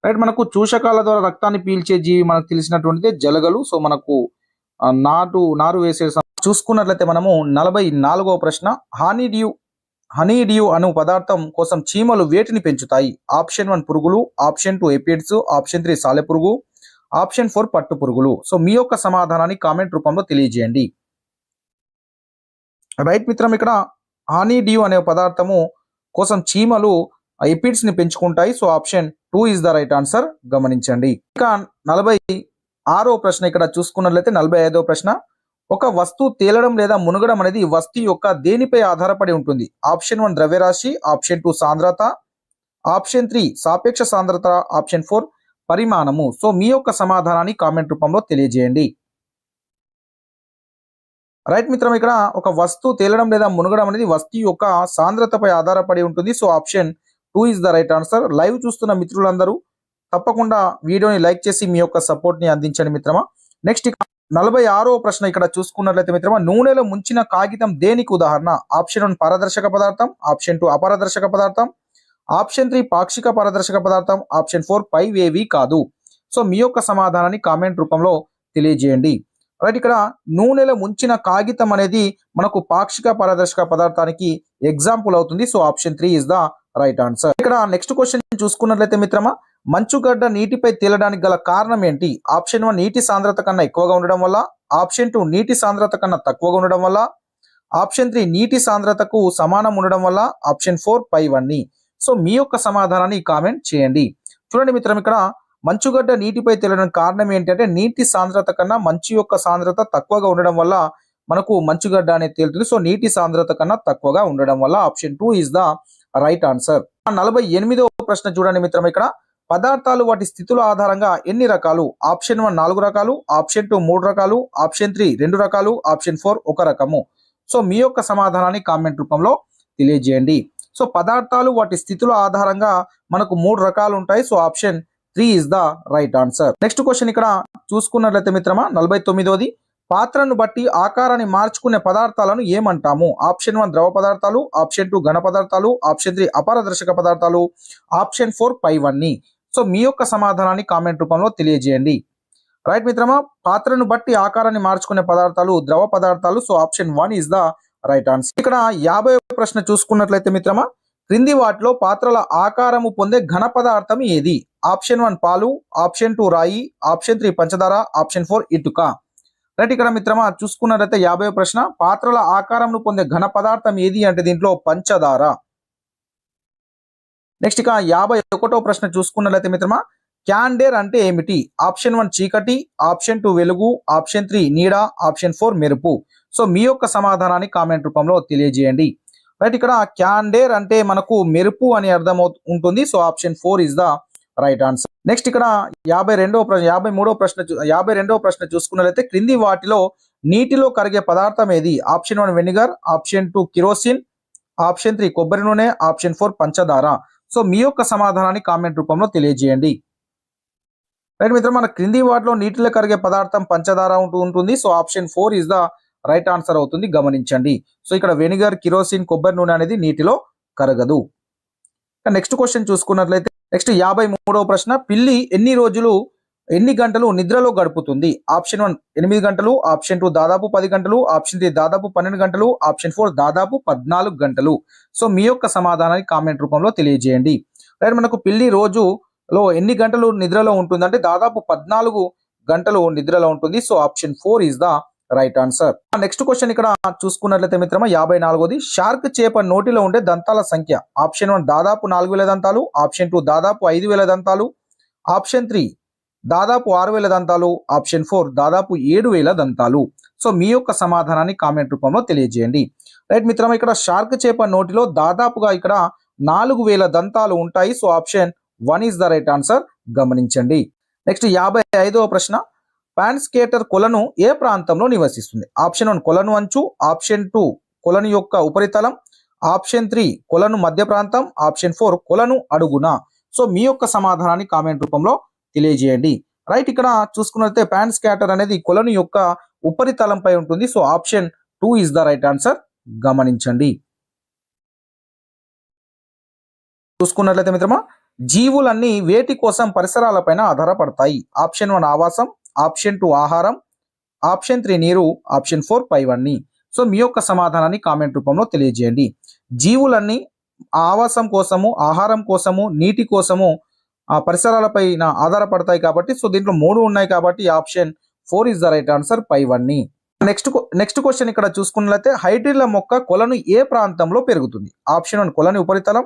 రైట్, మనకు చూషకాల ద్వారా రక్తాన్ని పీల్చే జీవి మనకు తెలిసినటువంటిది జలగలు. సో మనకు నారు వేసే చూసుకున్నట్లయితే మనము 44వ ప్రశ్న, హనీడ్యూ అను పదార్థం కోసం చీమలు వేటిని పెంచుతాయి? ఆప్షన్ 1 పురుగులు, ఆప్షన్ 2 ఎపిడ్స్, ఆప్షన్ 3 సాలెపురుగు, ఆప్షన్ 4 పట్టు పురుగులు. సో మీ యొక్క సమాధానాన్ని కామెంట్ రూపంలో తెలియజేయండి. రైట్ మిత్రం, ఇక్కడ హనీడ్యూ అనే పదార్థము కోసం చీమలు ఎపిడ్స్ ని పెంచుకుంటాయి. So option 2 is the right answer, గమనించండి. ఇక 46వ ప్రశ్న ఇక్కడ చూసుకున్నట్లయితే 45వ ప్రశ్న, ఒక వస్తువు తేలడం లేదా మునగడం అనేది వస్తువు యొక్క దేనిపై ఆధారపడి ఉంటుంది? ఆప్షన్ 1 ద్రవ్యరాశి, ఆప్షన్ 2 సాంద్రత, ఆప్షన్ 3 సాపేక్ష సాంద్రత, ఆప్షన్ 4 పరిమాణము. సో మీ యొక్క సమాధానాన్ని కామెంట్ రూపంలో తెలియజేయండి. రైట్ మిత్రం, ఇక్కడ ఒక వస్తువు తేలడం లేదా మునగడం అనేది వస్తువు యొక్క సాంద్రతపై ఆధారపడి ఉంటుంది. So option 2 is the right answer. Live చూస్తున్న మిత్రులందరూ తప్పకుండా వీడియోని లైక్ చేసి మీ యొక్క సపోర్ట్ ని అందించండి మిత్రమా. నెక్స్ట్ 46వ ప్రశ్న ఇక్కడ చూసుకున్నట్లయితే మిత్రమా, నూనెలో ముంచిన కాగితం దేనికి ఉదాహరణ? ఆప్షన్ 1 పారదర్శక పదార్థం, ఆప్షన్ 2 అపారదర్శక పదార్థం, ఆప్షన్ 3 పాక్షిక పారదర్శక పదార్థం, ఆప్షన్ 4 పైవేవి కాదు. సో మీ యొక్క సమాధానాన్ని కామెంట్ రూపంలో తెలియజేయండి. రైట్, ఇక్కడ నూనెలో ముంచిన కాగితం అనేది మనకు పాక్షిక పారదర్శక పదార్థానికి ఎగ్జాంపుల్ అవుతుంది. So option 3 is the right answer. ఇక్కడ నెక్స్ట్ క్వశ్చన్ చూసుకున్నట్లయితే మిత్రమా, మంచుగడ్డ నీటిపై తేలడానికి గల కారణం ఏంటి? ఆప్షన్ 1 నీటి సాంద్రత కన్నా ఎక్కువగా ఉండడం వల్ల, ఆప్షన్ 2 నీటి సాంద్రత కన్నా తక్కువగా ఉండడం వల్ల, ఆప్షన్ 3 నీటి సాంద్రతకు సమానం ఉండడం వల్ల, ఆప్షన్ 4 పైవన్నీ. సో మీ యొక్క సమాధానాన్ని కామెంట్ చేయండి. చూడండి మిత్రం, ఇక్కడ మంచుగడ్డ నీటిపై తేలడానికి కారణం ఏంటంటే నీటి సాంద్రత కన్నా మంచు యొక్క సాంద్రత తక్కువగా ఉండడం వల్ల మనకు మంచుగడ్డ అనేది తేలుతుంది. సో నీటి సాంద్రత కన్నా తక్కువగా ఉండడం వల్ల option 2 is the right answer. 48వ ప్రశ్న చూడండి మిత్రం, ఇక్కడ పదార్థాలు వాటి స్థితుల ఆధారంగా ఎన్ని రకాలు? ఆప్షన్ 1 4 రకాలు, ఆప్షన్ 2 3 రకాలు, ఆప్షన్ 3 2 రకాలు, ఆప్షన్ 4 1 రకము. సో మీ యొక్క సమాధానాన్ని కామెంట్ రూపంలో తెలియజేయండి. సో పదార్థాలు వాటి స్థితుల ఆధారంగా మనకు 3 రకాలు ఉంటాయి. So option 3 is the right answer. Next question ఇక్కడ చూసుకున్నట్లయితే మిత్రమా, 49వది, పాత్రను బట్టి ఆకారాన్ని మార్చుకునే పదార్థాలను ఏమంటాము? ఆప్షన్ 1 ద్రవ పదార్థాలు, ఆప్షన్ 2 ఘన పదార్థాలు, ఆప్షన్ 3 అపారదర్శక పదార్థాలు, ఆప్షన్ 4 పైవన్నీ. సో మీ యొక్క సమాధానాన్ని కామెంట్ రూపంలో తెలియజేయండి. రైట్ మిత్రమా, పాత్రను బట్టి ఆకారాన్ని మార్చుకునే పదార్థాలు ద్రవ పదార్థాలు. So option 1 is the right answer. ఇక్కడ 50వ ప్రశ్న చూసుకున్నట్లయితే మిత్రమా, క్రింది వాటిలో పాత్రల ఆకారము పొందే ఘన పదార్థం ఏది? ఆప్షన్ 1 పాలు, ఆప్షన్ 2 రాయి, ఆప్షన్ 3 పంచదార, ఆప్షన్ 4 ఇటుక. రైట్, ఇక్కడ మిత్రమా చూసుకున్నట్లయితే 50వ ప్రశ్న, పాత్రల ఆకారంను పొందే ఘన పదార్థం ఏది అంటే దీంట్లో పంచదార. నెక్స్ట్ ఇక 51వ ప్రశ్న చూసుకున్నట్లయితే మిత్రమా, క్యాండేర్ అంటే ఏమిటి? ఆప్షన్ 1 చీకటి, ఆప్షన్ 2 వెలుగు, ఆప్షన్ 3 నీడ, ఆప్షన్ 4 మెరుపు. సో మీ యొక్క సమాధానాన్ని కామెంట్ రూపంలో తెలియజేయండి. రైట్, ఇక్కడ క్యాండేర్ అంటే మనకు మెరుపు అని అర్థం ఉంటుంది. So option 4 is the right answer. Next ఇక్కడ 52వ ప్రశ్న చూసుకున్నట్లయితే క్రింది వాటిలో నీటిలో కరిగే పదార్థం ఏది? Option 1 vinegar, option 2 kerosene, option 3 కొబ్బరి నూనె, ఆప్షన్ 4 పంచదార. సో మీ యొక్క సమాధానాన్ని కామెంట్ రూపంలో తెలియజేయండి. రైట్ మిత్రం, మన క్రింది వాటిలో నీటిలో కరిగే పదార్థం పంచదార ఉంటుంది. So option 4 is the right answer అవుతుంది, గమనించండి. సో ఇక్కడ వెనిగర్, కిరోసిన్, కొబ్బరి నూనె అనేది నీటిలో కరగదు. నెక్స్ట్ క్వశ్చన్ చూసుకున్నట్లయితే నెక్స్ట్ 53వ ప్రశ్న, పిల్లి ఎన్ని గంటలు నిద్రలో గడుపుతుంది? ఆప్షన్ 1 8 గంటలు, ఆప్షన్ 2 దాదాపు 10 గంటలు, ఆప్షన్ 3 దాదాపు 12 గంటలు, ఆప్షన్ 4 దాదాపు 14 గంటలు. సో మీ యొక్క సమాధానాన్ని కామెంట్ రూపంలో తెలియజేయండి. రైట్, మనకు పిల్లి రోజులో ఎన్ని గంటలు నిద్రలో ఉంటుంది అంటే దాదాపు 14 గంటలు నిద్రలో ఉంటుంది. So option 4 is the right answer. Next question ఇక్కడ చూసుకున్నట్లయితే మిత్రమా 54ది, షార్క్ చేప నోటిలో ఉండే దంతాల సంఖ్య. ఆప్షన్ 1 దాదాపు 4000 దంతాలు, ఆప్షన్ 2 దాదాపు 5000 దంతాలు, ఆప్షన్ 3 దాదాపు 6000 దంతాలు, ఆప్షన్ 4 దాదాపు 7000 దంతాలు. సో మీ యొక్క సమాధానాన్ని కామెంట్ రూపంలో తెలియజేయండి. రైట్ మిత్రమా, ఇక్కడ షార్క్ చేప నోటిలో దాదాపుగా ఇక్కడ 4000 దంతాలు ఉంటాయి. So option 1 is the right answer, గమనించండి. నెక్స్ట్ 55వ ప్రశ్న, పాన్స్కేటర్ కొలను ఏ ప్రాంతంలో నివసిస్తుంది? ఆప్షన్ 1 కొలను అంచు, ఆప్షన్ 2 కొలను యొక్క ఉపరితలం, ఆప్షన్ 3 కొలను మధ్య ప్రాంతం, ఆప్షన్ 4 కొలను అడుగున. సో మీ యొక్క సమాధానాన్ని కామెంట్ రూపంలో తెలియజేయండి. రైట్, ఇక్కడ చూసుకున్నట్లయితే పాన్స్కేటర్ అనేది కొలను యొక్క ఉపరితలంపై ఉంటుంది. So option 2 is the right answer, గమనించండి. చూసుకున్నట్లయితే మిత్రమా, జీవులన్నీ వేటి కోసం పరిసరాలపైన ఆధారపడతాయి? ఆప్షన్ 1 ఆవాసం, ఆప్షన్ 2 ఆహారం, ఆప్షన్ 3 నీరు, ఆప్షన్ 4 పైవన్నీ. సో మీ యొక్క సమాధానాన్ని కామెంట్ రూపంలో తెలియజేయండి. జీవులన్నీ ఆవాసం కోసము, ఆహారం కోసము, నీటి కోసము పరిసరాలపైన ఆధారపడతాయి కాబట్టి, సో దీంట్లో 3 ఉన్నాయి కాబట్టి option 4 is the right answer, పైవన్నీ. నెక్స్ట్ క్వశ్చన్ ఇక్కడ చూసుకున్నట్లయితే, హైడ్రిల్ల మొక్క కొలను ఏ ప్రాంతంలో పెరుగుతుంది? ఆప్షన్ 1 కొలను ఉపరితలం,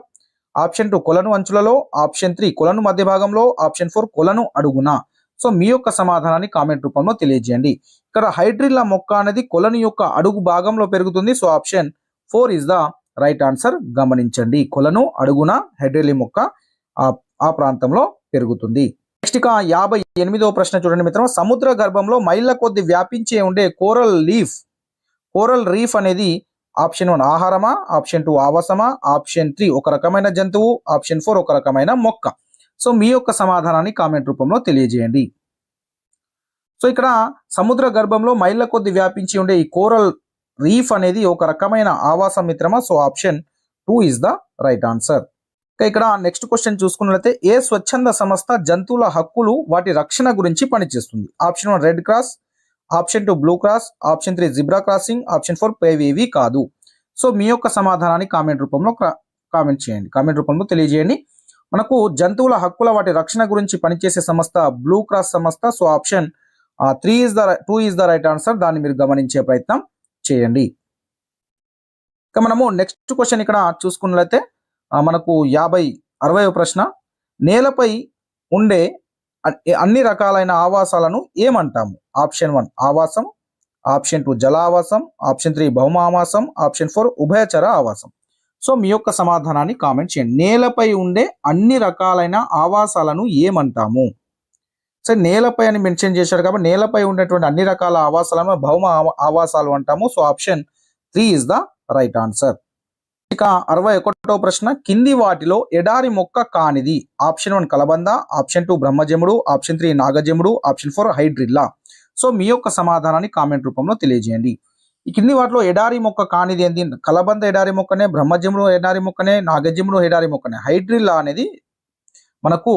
ఆప్షన్ 2 కొలను అంచులలో, ఆప్షన్ 3 కొలను మధ్య భాగంలో, ఆప్షన్ 4 కొలను అడుగున. సో మీ యొక్క సమాధానాన్ని కామెంట్ రూపంలో తెలియజేయండి. ఇక్కడ హైడ్రిల్లా మొక్క అనేది కొలను యొక్క అడుగు భాగంలో పెరుగుతుంది. So option 4 is the right answer, గమనించండి. కొలను అడుగున హైడ్రిల్లా మొక్క ఆ ప్రాంతంలో పెరుగుతుంది. నెక్స్ట్ ఇక 58వ ప్రశ్న చూడండి మిత్రం, సముద్ర గర్భంలో మైళ్ళ కొద్ది వ్యాపించే ఉండే కోరల్ రీఫ్ అనేది ఆప్షన్ 1 ఆహారమా, ఆప్షన్ 2 ఆవాసమా, ఆప్షన్ 3 ఒక రకమైన జంతువు, ఆప్షన్ 4 ఒక రకమైన మొక్క. సో మీ యొక్క సమాధానాన్ని కామెంట్ రూపంలో తెలియజేయండి. సో ఇక్కడ సముద్ర గర్భంలో మైళ్ళ కొద్ది వ్యాపించి ఉండే ఈ కోరల్ రీఫ్ అనేది ఒక రకమైన ఆవాసం మిత్రమా. So option 2 is the right answer. ఇక్కడ నెక్స్ట్ క్వశ్చన్ చూసుకున్నట్లయితే, ఏ స్వచ్ఛంద సంస్థ జంతువుల హక్కులు వాటి రక్షణ గురించి పనిచేస్తుంది? Option 1 red cross, option 2 blue cross, option 3 zebra crossing, option 4 పేవేవి కాదు. సో మీ యొక్క సమాధానాన్ని కామెంట్ రూపంలో కామెంట్ రూపంలో తెలియజేయండి. మనకు జంతువుల హక్కుల వాటి రక్షణ గురించి పనిచేసే సంస్థ బ్లూ క్రాస్ సంస్థ. So option 2 is the right answer, దాన్ని మీరు గమనించే ప్రయత్నం చేయండి. ఇక మనము నెక్స్ట్ క్వశ్చన్ ఇక్కడ చూసుకున్నట్లయితే, మనకు 60వ ప్రశ్న, నేలపై ఉండే అన్ని రకాలైన ఆవాసాలను ఏమంటాము? ఆప్షన్ 1 ఆవాసం, ఆప్షన్ 2 జలావాసం, ఆప్షన్ 3 భౌమ ఆవాసం, ఆప్షన్ 4 ఉభయచర ఆవాసం. సో మీ యొక్క సమాధానాన్ని కామెంట్ చేయండి. నేలపై ఉండే అన్ని రకాలైన ఆవాసాలను ఏమంటాము? సో నేలపై అని మెన్షన్ చేశారు కాబట్టి నేలపై ఉండేటువంటి అన్ని రకాల ఆవాసాలను భౌమ ఆవాసాలు అంటాము. So option 3 is the right answer. ఇక 61వ ప్రశ్న, కింది వాటిలో ఎడారి మొక్క కానిది? ఆప్షన్ 1 కలబంద, ఆప్షన్ 2 బ్రహ్మజముడు, ఆప్షన్ 3 నాగజముడు, ఆప్షన్ 4 హైడ్రిల్లా. సో మీ యొక్క సమాధానాన్ని కామెంట్ రూపంలో తెలియజేయండి. ఈ కింది వాటిలో ఎడారి మొక్క కానిది ఏంటి? కలబంద ఎడారి మొక్కనే, బ్రహ్మజముడు ఎడారి మొక్కనే, నాగజముడు ఎడారి మొక్కనే. హైడ్రిల్లా అనేది మనకు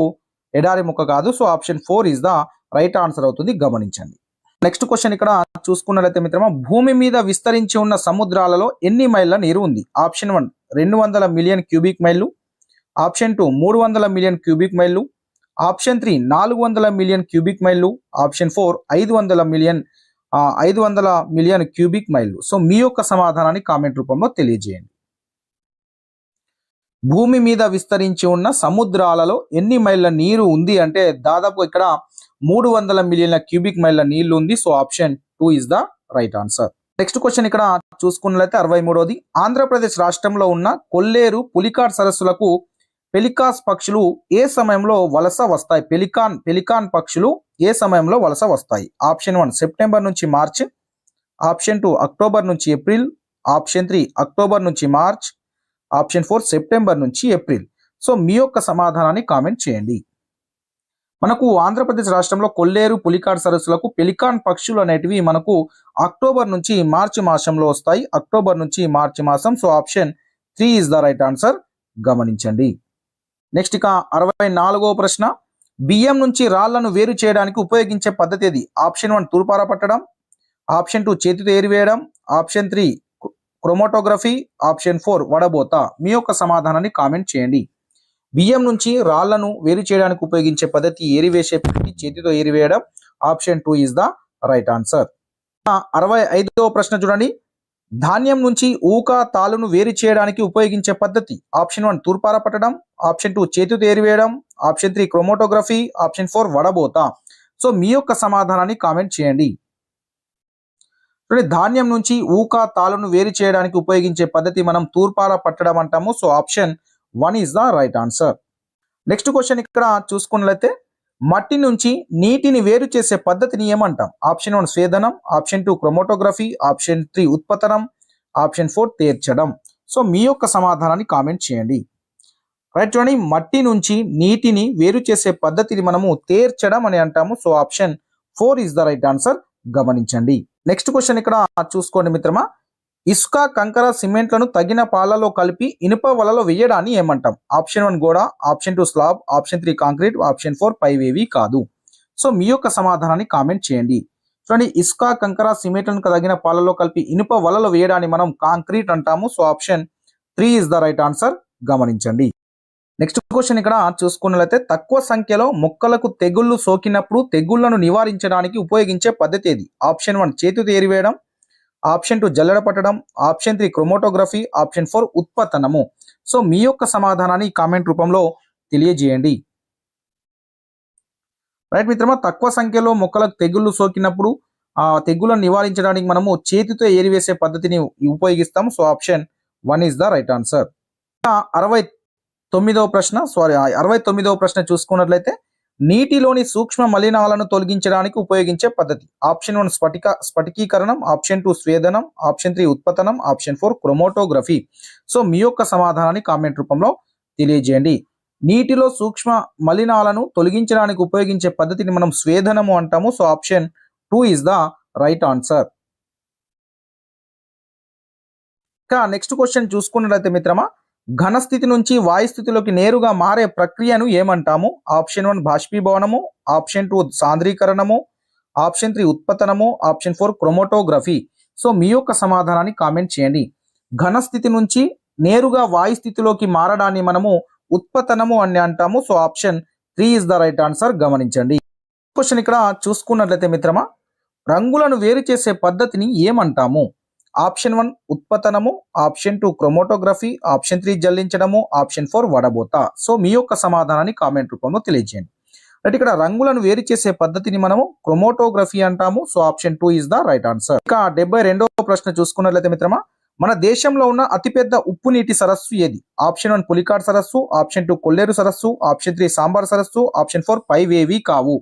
ఎడారి మొక్క కాదు. So option 4 is the right answer అవుతుంది, గమనించండి. నెక్స్ట్ క్వశ్చన్ ఇక్కడ చూసుకున్నట్లయితే మిత్రమా, భూమి మీద విస్తరించి ఉన్న సముద్రాలలో ఎన్ని మైళ్ళ నీరు ఉంది? ఆప్షన్ 1 200 మిలియన్ క్యూబిక్ మైళ్ళు, ఆప్షన్ 2 300 మిలియన్ క్యూబిక్ మైళ్ళు, ఆప్షన్ 3 400 మిలియన్ క్యూబిక్ మైళ్ళు, ఆప్షన్ 4 500 మిలియన్ క్యూబిక్ మైళ్ళు. సో మీ యొక్క సమాధానాన్ని కామెంట్ రూపంలో తెలియజేయండి. భూమి మీద విస్తరించి ఉన్న సముద్రాలలో ఎన్ని మైళ్ళ నీరు ఉంది అంటే దాదాపు ఇక్కడ 300 మిలియన్ల క్యూబిక్ మైళ్ళ నీళ్లు ఉంది. So option 2 is the right answer. Next question ఇక్కడ చూసుకున్నట్లయితే 63వది, ఆంధ్రప్రదేశ్ రాష్ట్రంలో ఉన్న కొల్లేరు పులికాట్ సరస్సులకు పెలికాస్ పక్షులు ఏ సమయంలో వలస వస్తాయి? పెలికాన్ పక్షులు ఏ సమయంలో వలస వస్తాయి? ఆప్షన్ 1 సెప్టెంబర్ నుంచి మార్చ్, ఆప్షన్ 2 అక్టోబర్ నుంచి ఏప్రిల్, ఆప్షన్ 3 అక్టోబర్ నుంచి మార్చ్, ఆప్షన్ 4 సెప్టెంబర్ నుంచి ఏప్రిల్. సో మీ యొక్క సమాధానాన్ని కామెంట్ చేయండి. మనకు ఆంధ్రప్రదేశ్ రాష్ట్రంలో కొల్లేరు పులికాట్ సరస్సులకు పెలికాన్ పక్షులు అనేటివి మనకు అక్టోబర్ నుంచి మార్చి మాసంలో వస్తాయి. అక్టోబర్ నుంచి మార్చి మాసం. So option 3 is the right answer, గమనించండి. నెక్స్ట్ ఇక 64వ ప్రశ్న, బియ్యం నుంచి రాళ్లను వేరు చేయడానికి ఉపయోగించే పద్ధతి ఏది? ఆప్షన్ 1 తూర్పార పట్టడం, ఆప్షన్ 2 చేతితో ఏరివేయడం, ఆప్షన్ 3 క్రోమోటోగ్రఫీ, ఆప్షన్ 4 వడబోత. మీ యొక్క సమాధానాన్ని కామెంట్ చేయండి. బియ్యం నుంచి రాళ్లను వేరు చేయడానికి ఉపయోగించే పద్ధతి ఏరివేసే పద్ధతి చేతితో ఏరివేయడం. Option 2 is the right answer. 65వ ప్రశ్న చూడండి. ధాన్యం నుంచి ఊక తాలును వేరు చేయడానికి ఉపయోగించే పద్ధతి. ఆప్షన్ 1 తూర్పార పట్టడం, ఆప్షన్ 2 చేతితో ఏరివేయడం, ఆప్షన్ 3 క్రోమోటోగ్రఫీ, ఆప్షన్ 4 వడబోత. సో మీ యొక్క సమాధానాన్ని కామెంట్ చేయండి. ధాన్యం నుంచి ఊక తాలును వేరు చేయడానికి ఉపయోగించే పద్ధతి మనం తూర్పార పట్టడం అంటాము. So option 1 is the right answer. Next question ఇక్కడ చూసుకున్నట్లయితే మట్టి నుంచి నీటిని వేరు చేసే పద్ధతిని ఏమంటాం? ఆప్షన్ 1 స్వేదనం, ఆప్షన్ 2 క్రోమోటోగ్రఫీ, ఆప్షన్ 3 ఉత్పతనం, ఆప్షన్ 4 తేర్చడం. సో మీ యొక్క సమాధానాన్ని కామెంట్ చేయండి. రైట్ చూడండి, మట్టి నుంచి నీటిని వేరు చేసే పద్ధతిని మనము తేర్చడం అని అంటాము. So option 4 is the right answer. గమనించండి. నెక్స్ట్ క్వశ్చన్ ఇక్కడ చూసుకోండి మిత్రమా. ఇసుక, కంకర, సిమెంట్లను తగిన పాలలో కలిపి ఇనుప వలలో వేయడాన్ని ఏమంటాం? ఆప్షన్ 1 గోడ, option 2 slab, option 3 concrete, option 4 పైవేవి కాదు. సో మీ యొక్క సమాధానాన్ని కామెంట్ చేయండి. చూడండి, ఇసుక, కంకర, సిమెంట్లను తగిన పాలలో కలిపి ఇనుప వలలో వేయడాన్ని మనం కాంక్రీట్ అంటాము. So option 3 is the right answer. గమనించండి. నెక్స్ట్ క్వశ్చన్ ఇక్కడ చూసుకున్నట్లయితే తక్కువ సంఖ్యలో మొక్కలకు తెగుళ్లు సోకినప్పుడు తెగుళ్లను నివారించడానికి ఉపయోగించే పద్ధతి ఏది? ఆప్షన్ 1 చేతితో ఏరివేయడం, ఆప్షన్ 2 జల్లెడ పట్టడం, ఆప్షన్ 3 క్రోమోటోగ్రఫీ, ఆప్షన్ 4 ఉత్పతనము. సో మీ యొక్క సమాధానాన్ని కామెంట్ రూపంలో తెలియజేయండి. రైట్ మిత్రమా, తక్కువ సంఖ్యలో మొక్కలకు తెగుళ్లు సోకినప్పుడు ఆ తెగుళ్లను నివారించడానికి మనము చేతితో ఏరివేసే పద్ధతిని ఉపయోగిస్తాము. So option 1 is the right answer. 69వ ప్రశ్న చూసుకున్నట్లయితే నీటిలోని సూక్ష్మ మలినాలను తొలగించడానికి ఉపయోగించే పద్ధతి. ఆప్షన్ 1 స్ఫటికీకరణం, ఆప్షన్ 2 స్వేదనం, ఆప్షన్ 3 ఉత్పతనం, ఆప్షన్ 4 క్రోమోటోగ్రఫీ. సో మీ యొక్క సమాధానాన్ని కామెంట్ రూపంలో తెలియజేయండి. నీటిలో సూక్ష్మ మలినాలను తొలగించడానికి ఉపయోగించే పద్ధతిని మనం స్వేదనము అంటాము. So option 2 is the right answer. Next question చూసుకున్నట్లయితే మిత్రమా, ఘనస్థితి నుంచి వాయుస్థితిలోకి నేరుగా మారే ప్రక్రియను ఏమంటాము? ఆప్షన్ 1 బాష్పీభవనము, ఆప్షన్ 2 సాంద్రీకరణము, ఆప్షన్ 3 ఉత్పతనము, ఆప్షన్ 4 క్రోమోటోగ్రఫీ. సో మీ యొక్క సమాధానాన్ని కామెంట్ చేయండి. ఘనస్థితి నుంచి నేరుగా వాయుస్థితిలోకి మారడాన్ని మనము ఉత్పతనము అని అంటాము. So option 3 is the right answer. గమనించండి. క్వశ్చన్ ఇక్కడ చూసుకున్నట్లయితే మిత్రమా, రంగులను వేరు చేసే పద్ధతిని ఏమంటాము? ఆప్షన్ 1 ఉత్పతనము, ఆప్షన్ 2 క్రోమోటోగ్రఫీ, ఆప్షన్ 3 జల్లించడము, ఆప్షన్ 4 వడబోత. సో మీ యొక్క సమాధానాన్ని కామెంట్ రూపంలో తెలియజేయండి. అంటే ఇక్కడ రంగులను వేరు చేసే పద్ధతిని మనము క్రోమోటోగ్రఫీ అంటాము. So option 2 is the right answer. ఇక 72వ ప్రశ్న చూసుకున్నట్లయితే మిత్రమా, మన దేశంలో ఉన్న అతిపెద్ద ఉప్పు నీటి సరస్సు ఏది? ఆప్షన్ 1 పులికాట్ సరస్సు, ఆప్షన్ 2 కొల్లేరు సరస్సు, ఆప్షన్ 3 సాంబార్ సరస్సు, ఆప్షన్ 4 పైవేవి కావు.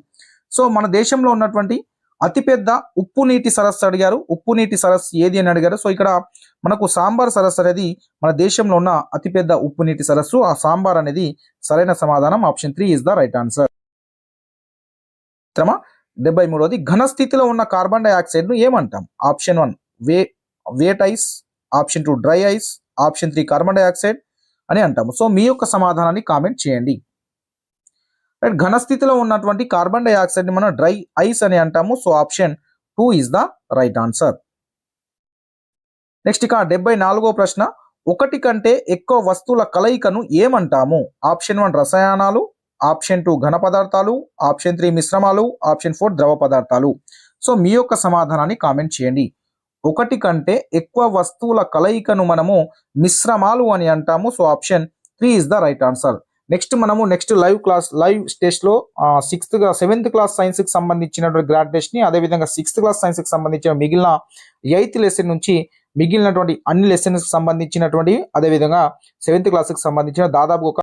సో మన దేశంలో ఉన్నటువంటి అతిపెద్ద ఉప్పు నీటి సరస్సు అడిగారు. ఉప్పు నీటి సరస్సు ఏది అని అడిగారు. సో ఇక్కడ మనకు సాంబార్ సరస్సు అనేది మన దేశంలో ఉన్న అతిపెద్ద ఉప్పు నీటి సరస్సు. ఆ సాంబార్ అనేది సరైన సమాధానం. Option 3 is the right answer. 73వది, ఘన స్థితిలో ఉన్న కార్బన్ డైఆక్సైడ్ ను ఏమంటాం? Option 1 wet ice, option 2 dry ice, option 3 carbon dioxide అని అంటాము. సో మీ యొక్క సమాధానాన్ని కామెంట్ చేయండి. ఘన స్థితిలో ఉన్నటువంటి కార్బన్ డైఆక్సైడ్ ని మనం డ్రై ఐస్ అని అంటాము. So option 2 is the right answer. Next ఇక 74వ ప్రశ్న, ఒకటి కంటే ఎక్కువ వస్తువుల కలయికను ఏమంటాము? ఆప్షన్ 1 రసాయనాలు, ఆప్షన్ 2 ఘన పదార్థాలు, ఆప్షన్ 3 మిశ్రమాలు, ఆప్షన్ 4 ద్రవ పదార్థాలు. సో మీ యొక్క సమాధానాన్ని కామెంట్ చేయండి. ఒకటి కంటే ఎక్కువ వస్తువుల కలయికను మనము మిశ్రమాలు అని అంటాము. So option 3 is the right answer. Next live test లో 7th క్లాస్ సైన్స్ కి సంబంధించినటువంటి గ్రాడ్ టెస్ట్ ని, అదేవిధంగా 6th క్లాస్ సైన్స్ కి సంబంధించిన మిగిలిన 8th లెసన్ నుంచి మిగిలినటువంటి అన్ని లెసన్స్ కి సంబంధించినటువంటి, అదేవిధంగా 7th క్లాస్ కి సంబంధించిన దాదాపు ఒక